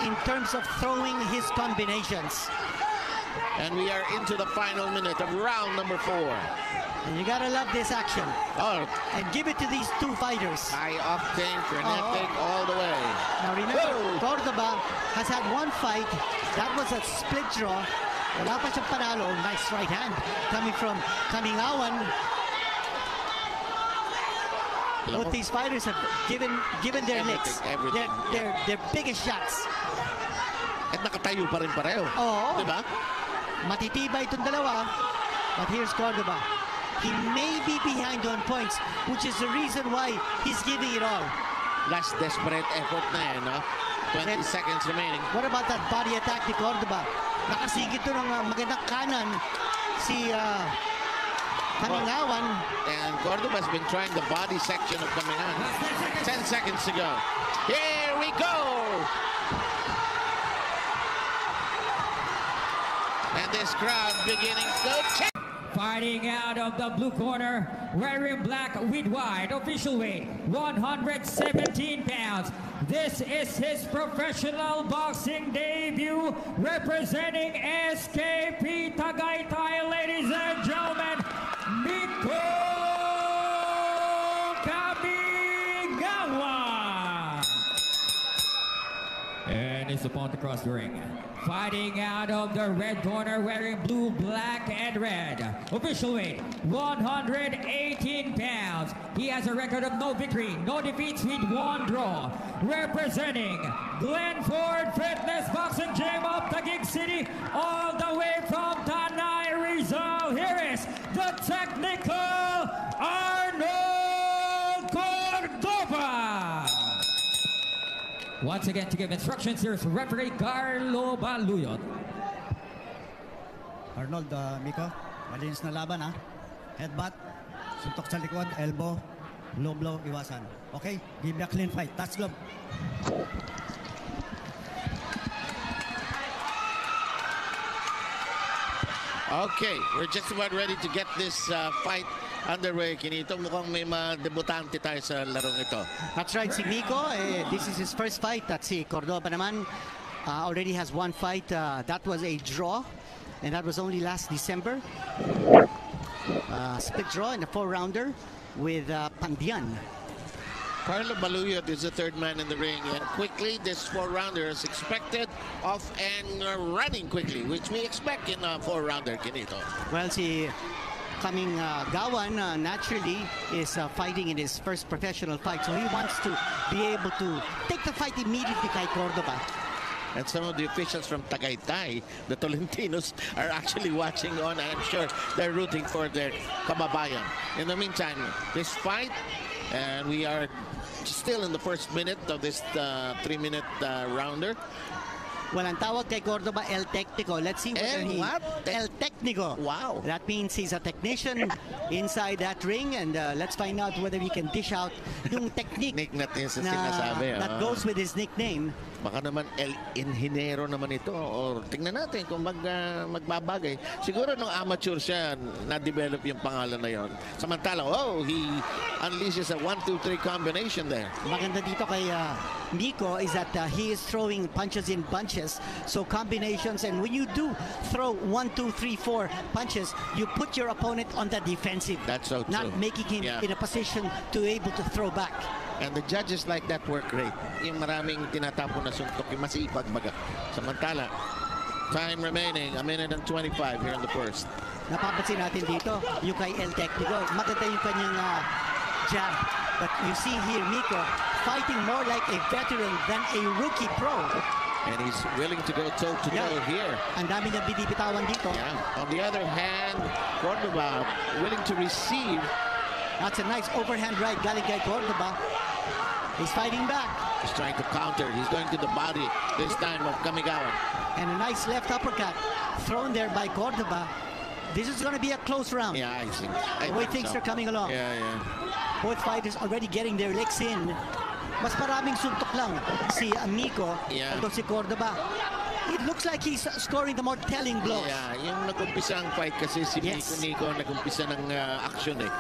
in terms of throwing his combinations. And we are into the final minute of round number 4. And you gotta love this action. Oh, And give it to these two fighters. high octane, frenetic, all the way. Now remember, Cordova has had one fight. That was a split draw. Wala pa siyang panalo. Nice right hand coming from Camingawan. Both these fighters have given their licks. Their biggest shots. At nakatayo pa rin pareho. Oo. Diba? Matitibay itong dalawa. But here's Cordova. He may be behind on points, which is the reason why he's giving it all. Last desperate effort na yan, no? 20 seconds remaining. What about that body attack ni Cordova? Nakasigit to ng magandang kanan si Camingawan. And Cordova's been trying the body section of Camingawan. 10 seconds to go. Here we go! And this crowd beginning to check. Fighting out of the blue corner, wearing black with white, official weight 117 pounds. This is his professional boxing debut, representing SKP Tagaytay, ladies and gentlemen, Mikko Camingawan. And his opponent across the ring. Fighting out of the red corner, wearing blue, black, and red. Official weight, 118 pounds. He has a record of no victory, no defeats with one draw. Representing Glenford Fitness Boxing Gym of Taguig City, all the way from Tanay, Rizal. Here is the technical Arnold Cordova. Once again, to give instructions, here's referee Carlo Baluyot. Arnold, Mikko, malinis na laban ha. Headbutt, suntok sa likod, elbow, low blow, iwasan. Okay, give me a clean fight. Touch glove. Okay, we're just about ready to get this fight underway. Kinito, mukhang may mga debutante tayo sa larong ito. That's right, si Mikko, this is his first fight. At si Cordova naman already has one fight. That was a draw, and that was only last December. Split draw in a 4-rounder with Pandian. Carlo Baluyot is the third man in the ring, and quickly this 4-rounder is expected off and running quickly, which we expect in a 4-rounder, Kinito. Well, si Camingawan naturally is fighting in his first professional fight, so he wants to be able to take the fight immediately kay Cordova. And some of the officials from Tagaytay, the Tolentinos, are actually watching on. I'm sure they're rooting for their kababayan. In the meantime, this fight, and we are still in the first minute of this 3-minute rounder. Well, ang tawag kay Cordova, El Técnico. Let's see whether El Técnico. Wow. That means he's a technician inside that ring, and let's find out whether he can dish out yung technique that goes with his nickname. Baka naman El Ingenero naman ito, or tingnan natin kung magbabagay. Siguro nung amateur siya, na-develop yung pangalan na yon. Samantala, he unleashes a 1-2-3 combination there. Maganda dito kay Mikko is that he is throwing punches in bunches, so combinations, and when you do throw 1, 2, 3, 4 punches, you put your opponent on the defensive. That's so true. Not making him in a position to able to throw back. And the judges like that work rate. Yung maraming tinatapon na suntok, yung masipag baga. Samantala, time remaining, 1 minute and 25 here in the first. Napapansin natin dito, yung kay El Técnico, maganda yung kanyang jab. But you see here, Mikko fighting more like a veteran than a rookie pro. And he's willing to go toe-to-toe here. Ang dami niyang binibitawan dito. Yeah. On the other hand, Cordova willing to receive. That's a nice overhand right galing kay Cordova. He's fighting back. He's trying to counter. He's going to the body this time of Camingawan. And a nice left uppercut thrown there by Cordova. This is going to be a close round. Yeah, I think. The way things are coming along. Yeah. Both fighters already getting their legs in. Mas maraming suntok lang si Mikko. Although si Cordova, it looks like he's scoring the more telling blows. Yeah, yung nag-umpisa ang fight kasi si Mikko nag-umpisa ng action eh.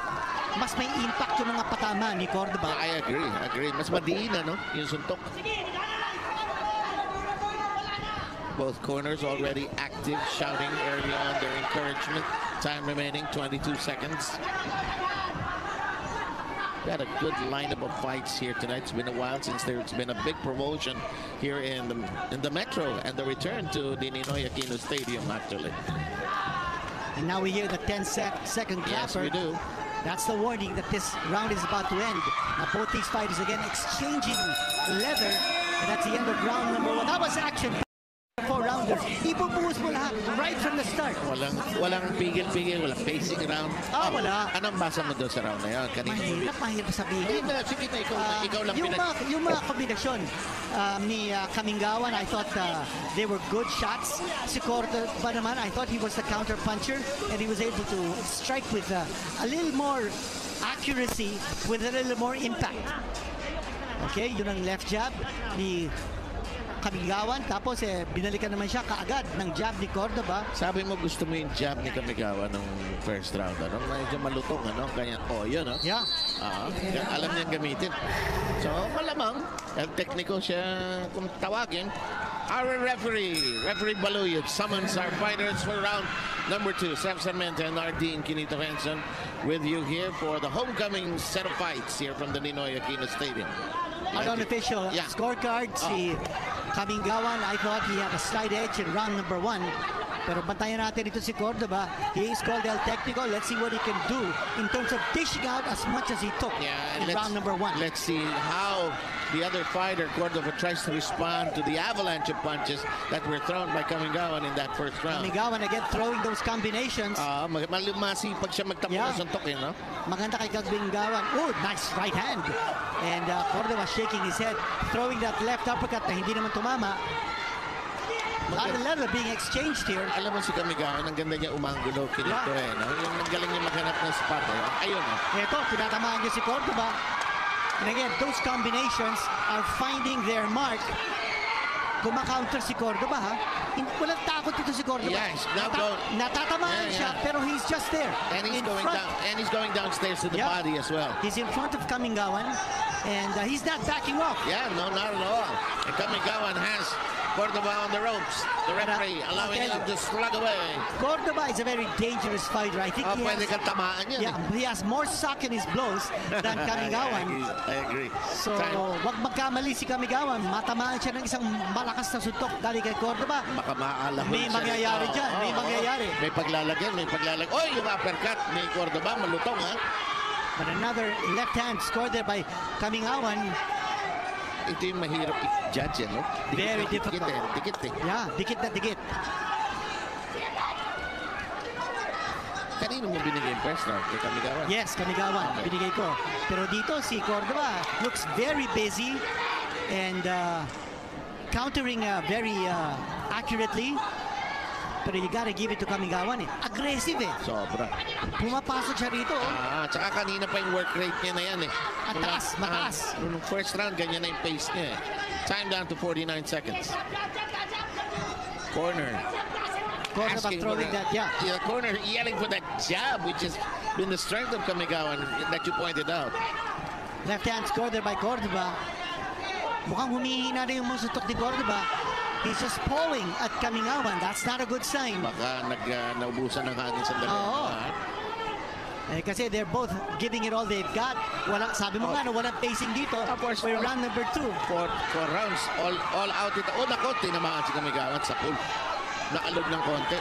Mas may impact yung mga patama ni Cordova. I agree. Mas madiin na, no? Yung suntok. Both corners already active, shouting early on their encouragement. Time remaining, 22 seconds. Got a good lineup of fights here tonight. It's been a while since there's been a big promotion here in the Metro, and the return to the Ninoy Aquino Stadium, actually. And now we hear the 10-second clapper. Yes, we do. That's the warning that this round is about to end. Now both these fighters again exchanging leather. And that's the end of round number 1. That was action. 4-rounders. Ibubuhos mo lahat right from the start. Walang pigil-pigil, walang pacing round. Wala. Anong basa mo doon sa round na yun? Mahirap sabihin. Sige na, ikaw lang yung mga kombinasyon ni Camingawan, I thought they were good shots. Si Cordova naman, I thought he was the counter puncher and he was able to strike with a little more accuracy, with a little more impact. Okay, yun ang left jab ni Camingawan, tapos binalikan naman siya kaagad ng jab ni Cordova. Sabi mo gusto mo yung jab ni Camingawan nung first round, ano? Medyo malutong, ano? Ganyan. Yun, no? Yeah. Alam niyang gamitin. So, malamang, el tekniko siya kung tawagin. Our Referee Baluyot, summons our fighters for round number 2. Sam Sarmenta and Ardeen Quinito Henson with you here for the homecoming set of fights here from the Ninoy Aquino Stadium. Unofficial scorecard, si Camingawan, I thought he had a slight edge in round number 1. Pero bantayan natin ito si Cordova. He is called El Técnico. Let's see what he can do in terms of dishing out as much as he took in round number 1. Let's see how the other fighter, Cordova, tries to respond to the avalanche of punches that were thrown by Camingawan in that first round. Camingawan again throwing those combinations. Masipag siya magtapos ng suntok, no? Maganda kay Camingawan. Oh, nice right hand. And Cordova shaking his head, throwing that left uppercut na hindi naman tumama. A lot of leather being exchanged here. Alam mo si Camingawan, ang ganda niya umanggulo, kinito no? Yung galing niya maghanap ng spot, ayun. Ito, pinatamaan niya si Cordova. And again, those combinations are finding their mark. Kumakaunter si Cordova, ha? Walang takot dito si Cordova. Yes, natatamaan siya, pero he's just there. And he's going down. And he's going downstairs to the body as well. He's in front of Camingawan, and he's not backing off. Yeah, no, not at all. And Camingawan has Cordova on the ropes. The referee allowing him to slug away. Cordova is a very dangerous fighter. I think he has more suck in his blows than Camingawan. I agree. So, wag magkamali si Camingawan. Matamaan siya ng isang malakas na suntok dali kay Cordova. Baka maalahon may mangyayari dyan. May mangyayari. May paglalagyan. Oy, yung uppercut ni Cordova, malutong, ha? But another left hand scored there by Camingawan. Ito yung mahirap i-judge, no? Very difficult. Dikit. Yeah, dikit na dikit. Kanino mo binigay yung first round? Kay Camingawan? Yes, Camingawan. Okay. Binigay ko. Pero dito, si Cordova looks very busy and countering very accurately. Pero you gotta give it to Camingawan, Aggressive, Sobra. Pumapasok siya rito, Tsaka kanina pa yung work rate niya na yan, mataas. Nung first round, ganyan na yung pace niya, Time down to 49 seconds. Corner. Cordova throwing that, the corner yelling for that jab, which has been the strength of Camingawan that you pointed out. Left hand score there by Cordova. Mukhang humihina na yung mga sutok ni Cordova. He's just pawing at Camingawan. That's not a good sign. Baka naubusan ng hangin sa dalawa. Kasi they're both giving it all they've got. Sabi mo walang pacing dito. Of course, we're round number 2. For rounds, all out ito. Nako, tinamaan si Camingawan sa pool. Nakalog ng konti.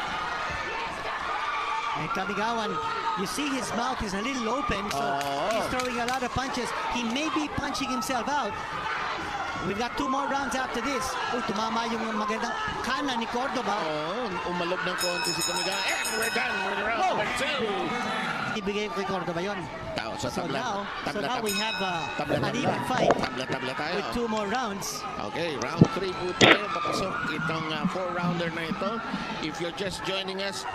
And Camingawan, you see his mouth is a little open, so he's throwing a lot of punches. He may be punching himself out. We've got 2 more rounds after this. Tumama yung magandang kanan ni Cordova. Umalog ng konti si Camingawan. And we're done with round number 2. Ibigay ko kay Cordova yun. So now we have an even fight tabla tayo. with 2 more rounds. Okay, round 3 po tayo. Papasok itong 4-rounder na ito. If you're just joining us,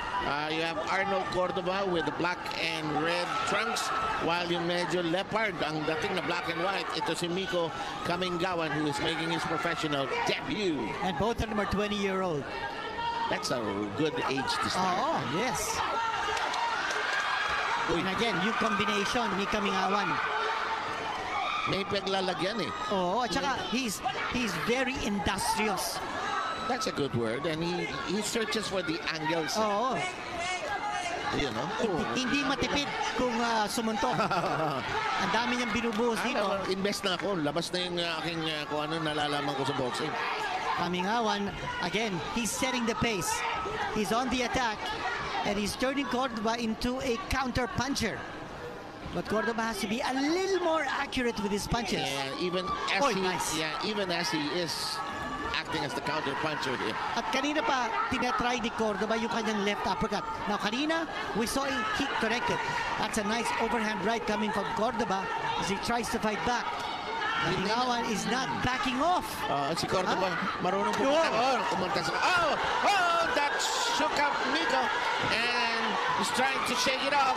you have Arnold Cordova with the black and red trunks, while yung medyo leopard, ang dating na black and white, ito si Mikko Camingawan, who is making his professional debut. And both of them are 20-year-old. That's a good age to start. Yes. And again, yung combination ni Camingawan. May paglalagyan, at saka he's very industrious. That's a good word. And he searches for the angles. Oo. You know? Hindi matipid kung sumuntok. Ang dami niyang binubuhos dito. Invest na ako. Labas na yung aking kung ano nalalaman ko sa boxing. Camingawan, again, he's setting the pace. He's on the attack. And he's turning Cordova into a counter puncher. But Cordova has to be a little more accurate with his punches. Yeah, even as he is acting as the counter puncher here. At kanina pa, tinatry ni Cordova yung kanyang left uppercut. Now, kanina, we saw he connected. That's a nice overhand right coming from Cordova as he tries to fight back. Camingawan is not backing off. Si Cordova, marunong pumunta sa... That shook up Mikko. And he's trying to shake it off.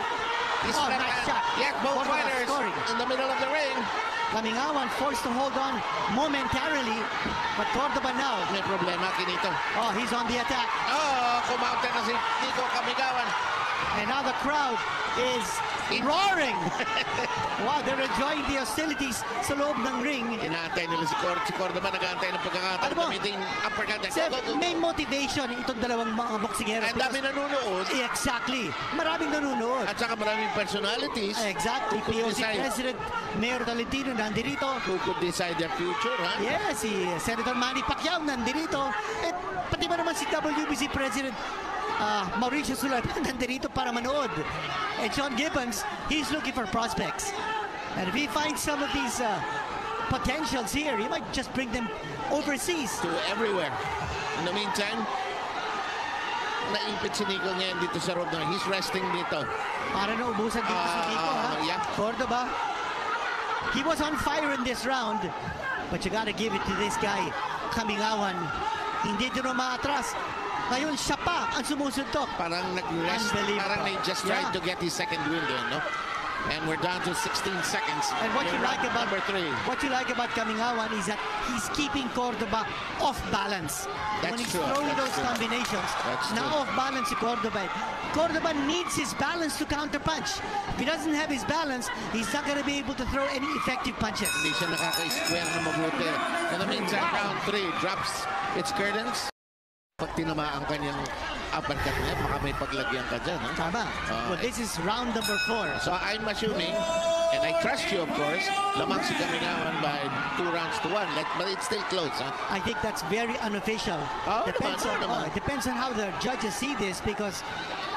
He's nice shot. Yes, both Cordova fighters scoring. in the middle of the ring. Camingawan forced to hold on momentarily, but Cordova now. May problema, Kinito. He's on the attack. Kumounter na si Mikko Camingawan. And now the crowd is roaring. Wow, they're enjoying the hostilities sa loob ng ring. Inaantay nila si Cordova, nag-aantay ng pagkakataon. Gamitin uppercut. May motivation itong dalawang mga boksingero. Ang dami nanonood. Exactly. Maraming nanonood. At saka maraming personalities. Exactly. POC President Mayor Tolentino nandirito. Who could decide their future, ha? Yes, si Senator Manny Pacquiao nandirito. At pati ba naman si WBC President Mauricio Sulaiman nandirito para manood. And John Gibbons, he's looking for prospects. And if he finds some of these potentials here, he might just bring them overseas. To everywhere. In the meantime, naipit si Nico ngayon dito sa road. He's resting dito. Para naubusan dito si Nico, ha? Yeah. Cordova, he was on fire in this round, but you gotta give it to this guy, Camingawan. Hindi ito maatras. Ngayon siya pa ang sumusuntok. Parang nag-rest. Parang they just tried to get his second win there, no? And we're down to 16 seconds. And what you like about number 3. What you like about Camingawan is that he's keeping Cordova off balance. When he's throwing those combinations, now off balance si Cordova. Cordova needs his balance to counter punch. If he doesn't have his balance, he's not going to be able to throw any effective punches. Hindi siya nakaka-square na mabuti. In the meantime, round 3 drops its curtains. Pag tinamaan kanyang uppercut niya, baka may paglagyan ka dyan. Huh? Tama. Well, this is round number 4. So I'm assuming, and I trust you of course, lamang si Camingawan by 2 rounds to 1. But it's still close. Huh? I think that's very unofficial. It depends on how the judges see this, because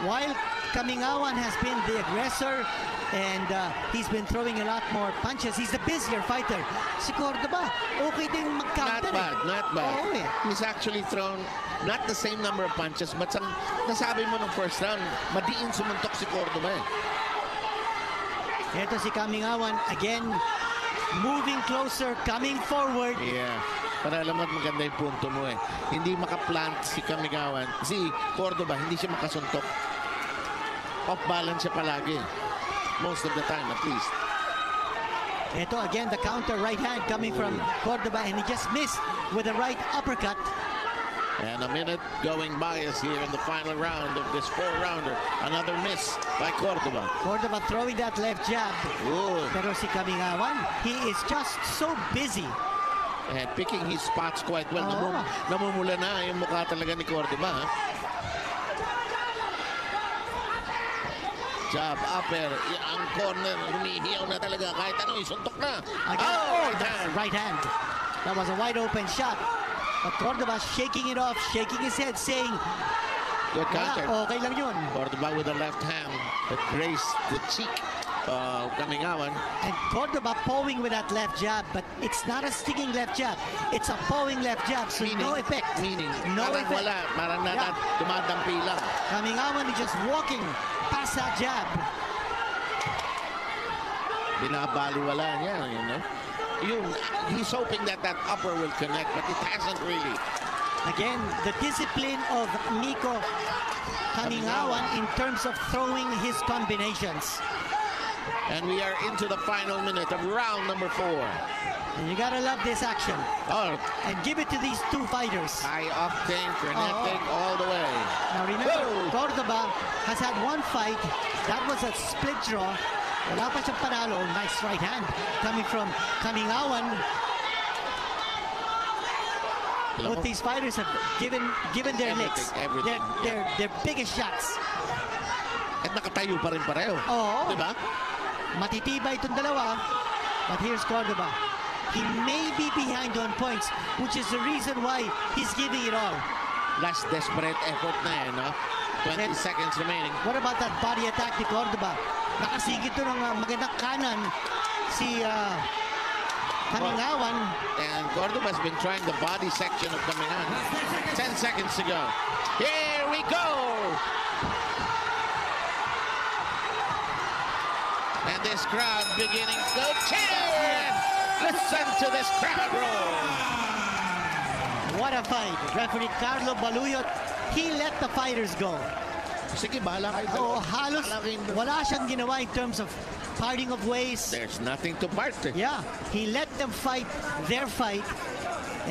while Camingawan has been the aggressor and he's been throwing a lot more punches, he's the busier fighter. Si Cordova, okay din mag-counter. Not bad. He's actually thrown not the same number of punches, but nasabi mo nung first round, madiin sumuntok si Cordova. Ito si Camingawan, again, moving closer, coming forward. Yeah. Para alam mo at maganda yung punto mo eh. Hindi makaplant si Camingawan. Si Cordova, hindi siya makasuntok. Off balance siya palagi. Most of the time, at least. Ito again, the counter right hand coming from Cordova, and he just missed with the right uppercut. And a minute going by us here in the final round of this 4-rounder. Another miss by Cordova. Cordova throwing that left jab. Ooh. Pero si Camingawan, he is just so busy. And picking his spots quite well. Namumula na yung mukha talaga ni Cordova. Jab, upper, ang corner, humihiyaw na talaga. Kahit ano, isuntok na. Right hand. That was a wide open shot. But Cordova shaking it off, shaking his head, saying, good counter. Okay lang yun. Cordova with the left hand that grazed the cheek of Camingawan. And Cordova pawing with that left jab, but it's not a stinging left jab. It's a pawing left jab, so no effect. No effect. Wala, parang dumadampi lang. Camingawan is just walking past that jab. Binabaliwala niya, you know. He's hoping that upper will connect, but it hasn't really. Again, the discipline of Mikko Camingawan in terms of throwing his combinations. And we are into the final minute of round number 4. And you gotta love this action. And give it to these two fighters. High octane, frenetic, all the way. Now remember, Cordova has had one fight. That was a split draw. Wala pa siyang panalo. Nice right hand coming from Camingawan. Both these fighters have given their licks. Everything. Their biggest shots. At nakatayo pa rin pareho. Oo. Diba? Matitibay itong dalawa. But here's Cordova. He may be behind on points, which is the reason why he's giving it all. Last desperate effort na eh, no? 20 seconds remaining. What about that body attack ni Cordova? Nakasigit to ng magandang kanan si Camingawan. And Cordova's been trying the body section of Camingawan. 10 seconds to go. Here we go! And this crowd beginning to cheer! Listen to this crowd roar! What a fight. Referee Carlo Baluyot, he let the fighters go. Sige, bahala kayo. Oh, halos wala siyang ginawa in terms of parting of ways. There's nothing to part. Yeah, he let them fight their fight,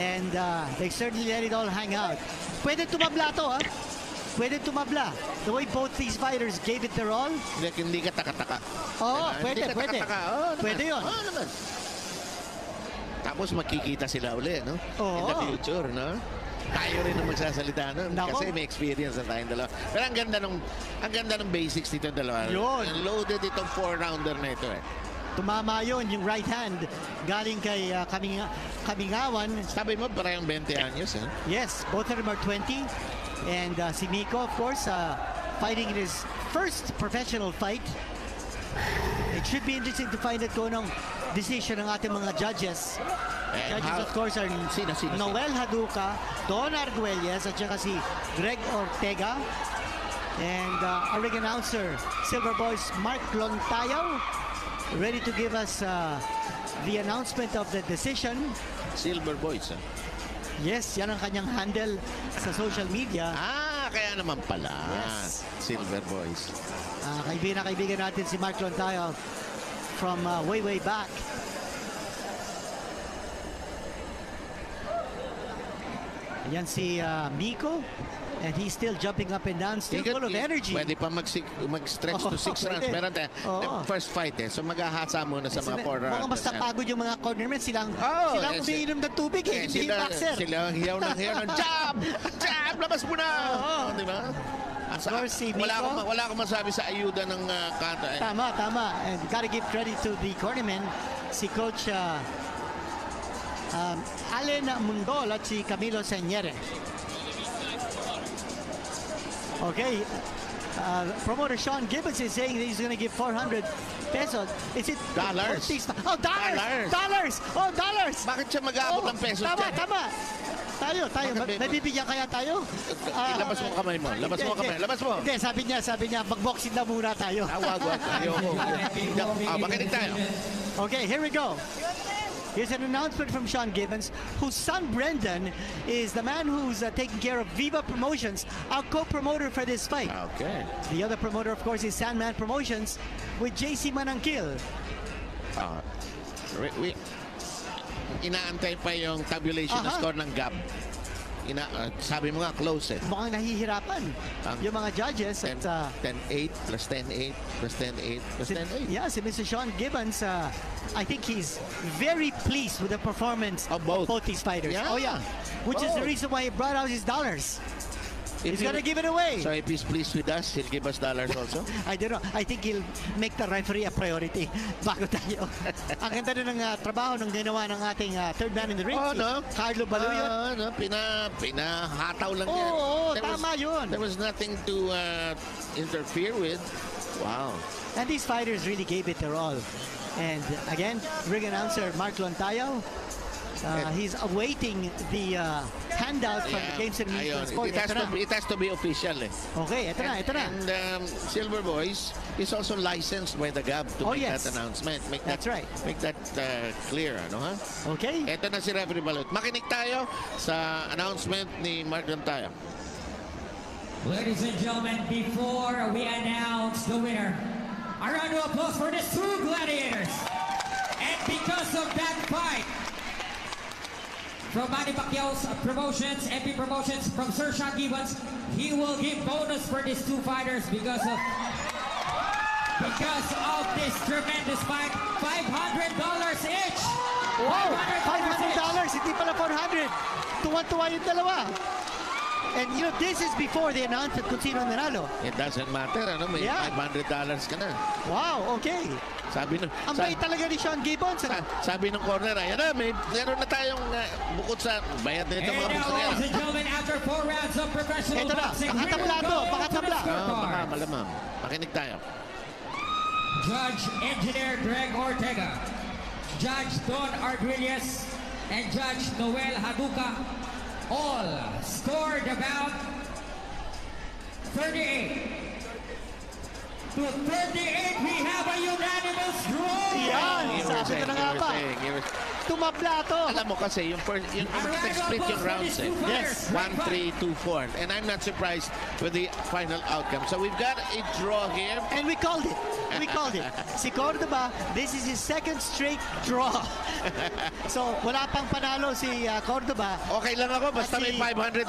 and they certainly let it all hang out. Pwede tumabla to, ha? Pwede tumabla. The way both these fighters gave it their all. Hindi ka taka-taka. Oo, Diba? pwede. Pwede yun. Oo naman. Tapos makikita sila uli, no? In the future, no? Tayo rin ang magsasalita nun. Nako. Kasi may experience na tayong dalawa. Pero ang ganda ng basics nito dalawa. Yun. And loaded itong 4-rounder na ito eh. Tumama yun, yung right hand galing kay Camingawan. Sabi mo, parang 20 anyos, eh? Yes, both of them are 20. And si Mikko, of course, fighting in his first professional fight. It should be interesting to find out kung anong decision ng ating mga judges. Judges, of course, are Sino? Noel Haduca, Don Arguelles, at saka si Greg Ortega. And our ring announcer, Silver Boys Mark Lontayaw, ready to give us the announcement of the decision. Silver Boys, eh? Yes, yan ang kanyang handle sa social media. Kaya naman pala. Yes. Silver Boys. Kaibigan natin si Mark Lontayo from way back. Yan si Mikko, and he's still jumping up and down, still full of energy. Pwede pa mag-stretch to 6 rounds. Pero the first fight eh. So maghahasa muna sa mga 4 rounds. Mukhang basta pagod yung mga cornermen. Silang umiinom ng tubig eh. Hindi yung boxer. Sila hiyaw ng jab! Jab! Labas mo na! Di ba? Si Mikko, wala akong masabi sa ayuda ng kata. Eh. Tama. And gotta give credit to the cornermen. Si Coach Allen Mundol at si Camilo Sanyere. Okay. Promoter Sean Gibbons is saying that he's going to give 400 pesos. Is it dollars? Oh, dollars! Oh, dollars! Bakit siya mag-aabot ng pesos? Tama. Tayo. Nabibigyan kaya tayo? Labas mo kamay mo. Labas mo. Hindi, sabi niya, mag-boxing na muna tayo. Wag. Ayoko. Makinig tayo. Okay, here we go. Here's an announcement from Sean Gibbons, whose son Brendan is the man who's taking care of Viva Promotions, our co-promoter for this fight. Okay. The other promoter, of course, is Sandman Promotions with JC Manangkil. Inaantay pa yung tabulation na score ng GAB. Sabi mo nga, close eh. Mukhang nahihirapan yung mga judges. 10-8 plus 10-8 plus 10-8 plus 10-8. Yeah, si Mr. Sean Gibbons, I think he's very pleased with the performance of both these fighters. Yeah. Oh, yeah. Which is the reason why he brought out his dollars. He's gonna give it away. So if he's pleased with us, he'll give us dollars also? I don't know. I think he'll make the referee a priority bago tayo. Ang ganda na ng trabaho ng ginawa ng ating third man in the ring, si Carlo Baluyot. Pinahataw lang yan. Tama yun. There was nothing to interfere with. Wow. And these fighters really gave it their all. And again, ring announcer Mark Lontayo, he's awaiting the handout from the Games and Media Sport. It has to be official. Eh. Okay, ito na. And Silver Boys is also licensed by the GAB to make that announcement. That's right. Make that clear. Okay. Ito na si Referee Balot. Makinig tayo sa announcement ni Mark Lontayo. Ladies and gentlemen, before we announce the winner, a round of applause for the two gladiators. And because of that fight, from Manny Pacquiao's promotions, MP Promotions, from Sir Sean Gibbons, he will give bonus for these two fighters because of this tremendous fight. $500 each. Wow! $500! Hindi pala 400! Tuwan-tuwa yung dalawa. And you know, this is before they announced that kung sino ang nanalo. It doesn't matter, ano, may Yeah. $500 ka na. Wow, okay. Sabi ng Ang bait talaga ni Sean Gibbons. sabi ng corner, ayan na, meron na tayong bukod sa bayad nito And mga now, bukod ladies and gentlemen, after 4 rounds of professional Ito na, boxing, pakatabla here we to, go pakatabla. to the Baka scorecard. malamang. Makinig tayo. Judge Engineer Greg Ortega, Judge Don Arguelles, and Judge Noel Haduka all scored about 38 to 38. We have a unanimous draw. Yan, sabi ko na nga ba. Tumabla to. Alam mo kasi, yung nag-split yung rounds eh. Yes. 1-3, 2-4. And I'm not surprised with the final outcome. So we've got a draw here. And we called it. We called it. Si Cordova, this is his second straight draw. So, wala pang panalo si Cordova. Okay lang ako, basta may $500.